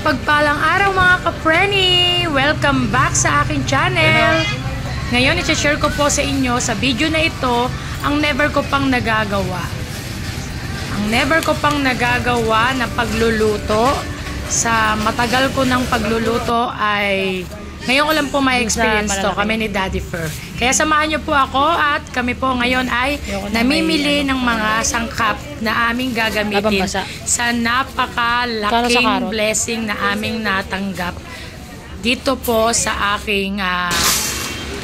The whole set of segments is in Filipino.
Mapagpalang araw mga ka-preni! Welcome back sa aking channel! Ngayon, i-share ko po sa inyo sa video na ito ang never ko pang nagagawa. Ang never ko pang nagagawa na pagluluto. Sa matagal ko ng pagluluto ay ngayon ko lang po may experience to kami ni Daddy Fer. Kaya samahan niyo po ako at kami po ngayon ay namimili ng mga sangkap na aming gagamitin sa napakalaking blessing na aming natanggap. Dito po sa aking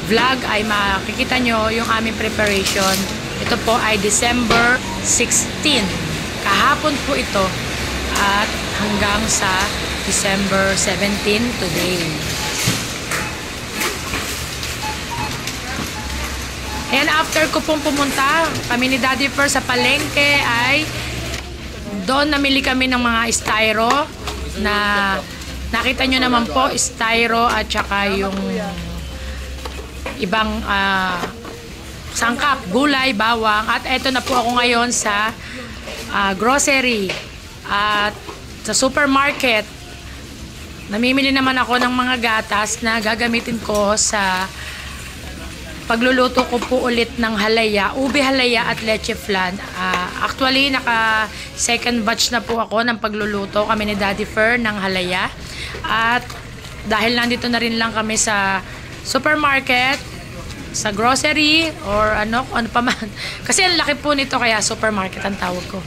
vlog ay makikita nyo yung aming preparation. Ito po ay December 16. Kahapon po ito at hanggang sa December 17 today. And after ko pong pumunta, kami ni Daddy Fer sa palengke ay doon namili kami ng mga styro na nakita nyo naman po, styro at saka yung ibang sangkap, gulay, bawang. At eto na po ako ngayon sa grocery at sa supermarket. Namimili naman ako ng mga gatas na gagamitin ko sa pagluluto ko po ulit ng halaya, ube halaya at leche flan. Actually, naka second batch na po ako ng pagluluto kami ni Daddy Fer ng halaya. At dahil nandito na rin lang kami sa supermarket, sa grocery, or ano pa man. Kasi ang laki po nito kaya supermarket ang tawag ko.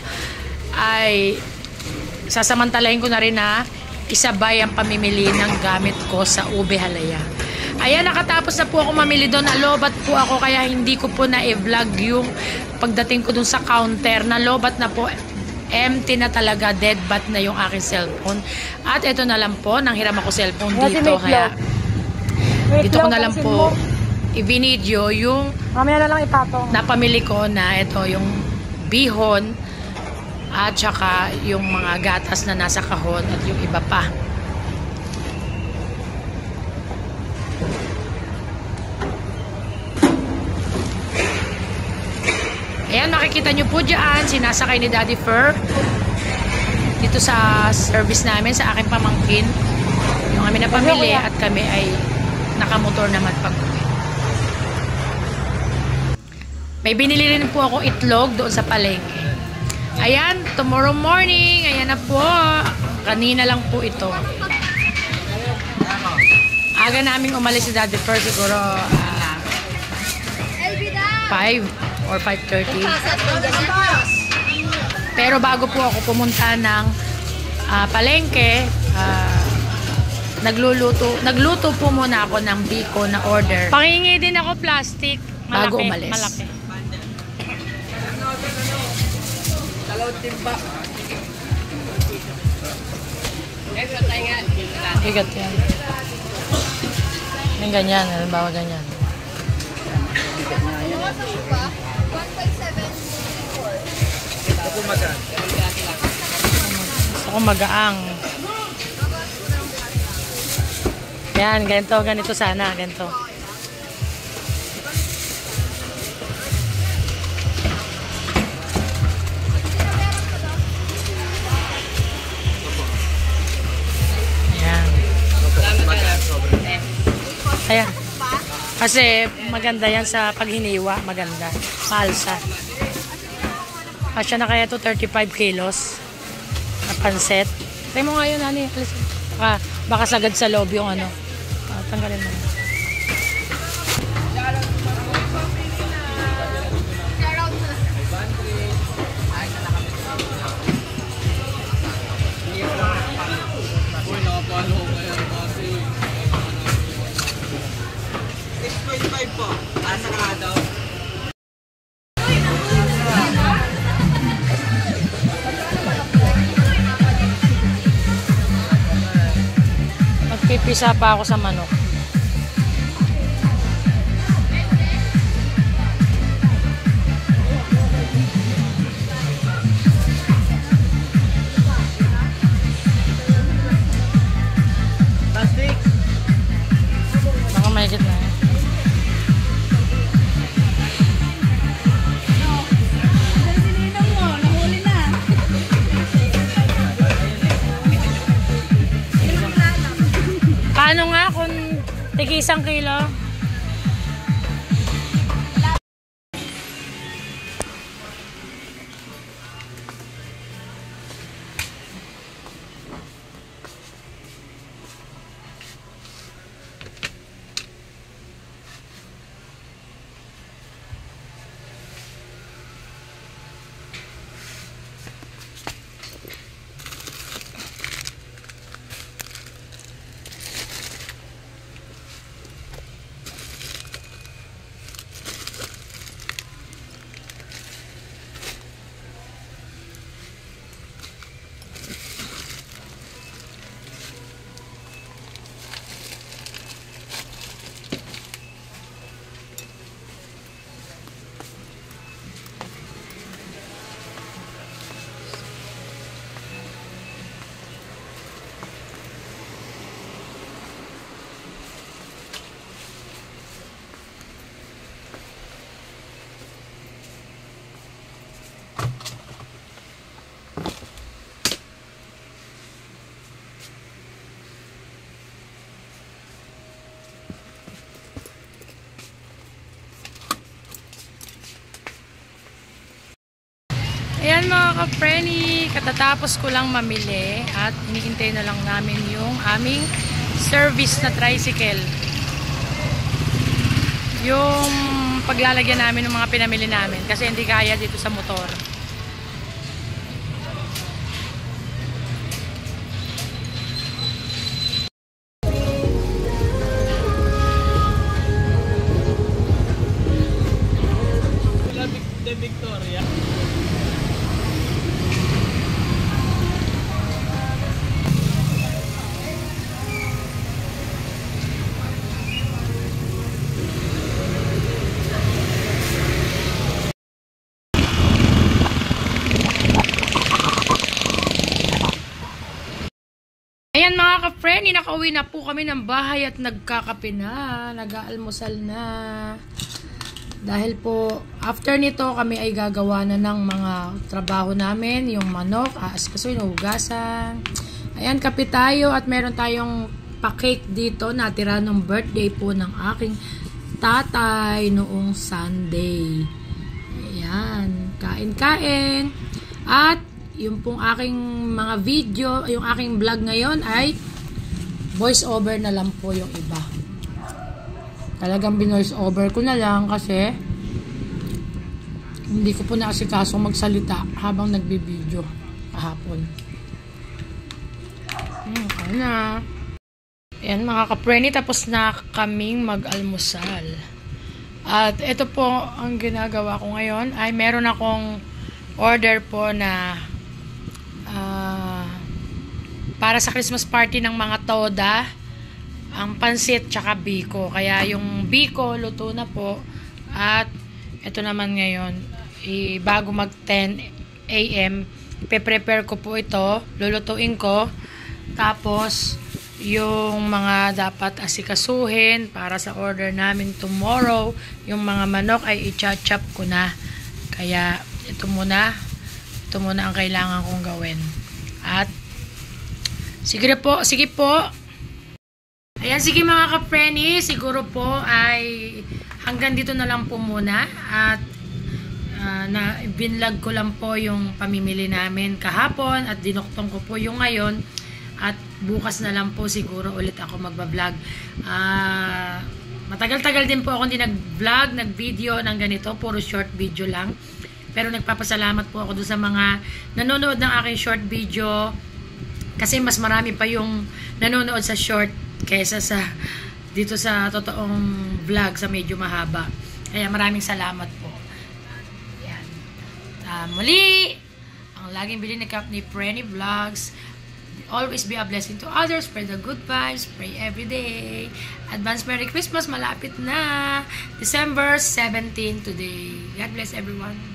Ay sasamantalahin ko na rin na isabay ang pamimili ng gamit ko sa ube halaya. Ayan, nakatapos na po ako mamili doon. Nalobat po ako kaya hindi ko po na-vlog yung pagdating ko doon sa counter. Nalobat na po. Empty na talaga. Dead bat na yung aking cellphone. At ito na lang po. Nanghiram ako cellphone dito. Kaya dito ko na lang po i-video yung mamaya na lang ipatong. Napamili ko na ito yung bihon at saka yung mga gatas na nasa kahon at yung iba pa. Ayan, makikita nyo po dyan, sinasakay ni Daddy Fer dito sa service namin, sa aking pamangkin. Yung kami na pamilya at kami ay nakamotor naman pag-uwi. May binili rin po ako itlog doon sa palengke. Ayan, tomorrow morning, ayan na po. Kanina lang po ito. Aga naming umalis si Daddy Fer, siguro 5 or 5:30. Pero bago po ako pumunta ng palengke, nagluto po muna ako ng biko na order. Pangingi din ako plastic. Malaki, bago umalis. Malaki. Bigat yan. Yung ganyan, halimbawa ganyan. Gusto ko magaang. Yan, ganito sana, ganito. Yan. Ayan. Kasi maganda yan sa paghiniwa, maganda. Malsa. Asya na kaya to 35 kilos na panset. Try mo nga yun, Nani. Baka sagad sa loob yung ano. Tanggalin mo. Magpipisa pa ako sa manok. Baka may higit na. Tig 1 kilo. Ayan mga ka-Frenny, katatapos ko lang mamili at hinihintay na lang namin yung aming service na tricycle. Yung paglalagyan namin ng mga pinamili namin kasi hindi kaya dito sa motor. Victoria. Ayan mga ka-Frenny, nakauwi na po kami ng bahay at nagkakape na, nag-aalmusal na. Dahil po, after nito kami ay gagawa na ng mga trabaho namin, yung manok, aaskasuin, hugasan. Ayan, kape tayo at meron tayong pa-cake dito, natira ng birthday po ng aking tatay noong Sunday. Ayan, kain-kain. At yung pong aking mga video, yung aking vlog ngayon ay voice over na lang po yung iba. Talagang binoice over ko na lang kasi hindi ko po naasikasong magsalita habang nagbi-video kahapon. Kaya na. Ayan mga ka-Frenny, tapos na kaming mag-almusal. At ito po ang ginagawa ko ngayon ay meron akong order po na para sa Christmas party ng mga toda, ang pansit tsaka biko. Kaya yung biko luto na po at ito naman ngayon bago mag 10 AM pe-prepare ko po ito, lulutuin ko, tapos yung mga dapat asikasuhin para sa order namin tomorrow, yung mga manok ay i-chop ko na. Kaya ito muna ang kailangan kong gawin. At sige po. Ayan, sige mga ka-Frenny, siguro po ay hanggang dito na lang po muna. At binlog ko lang po yung pamimili namin kahapon at dinuktong ko po yung ngayon. At bukas na lang po siguro ulit ako magbablog. Matagal-tagal din po ako hindi nag-vlog, nag-video ng ganito. Puro short video lang. Pero nagpapasalamat po ako doon sa mga nanonood ng aking short video. Kasi mas marami pa yung nanonood sa short kaysa sa dito sa totoong vlog sa medyo mahaba. Kaya maraming salamat po. Yan. Muli, ang laging bilhin ni Company Frenny Vlogs. Always be a blessing to others. Spread the good vibes. Pray every day. Advance Merry Christmas. Malapit na. December 17 today. God bless everyone.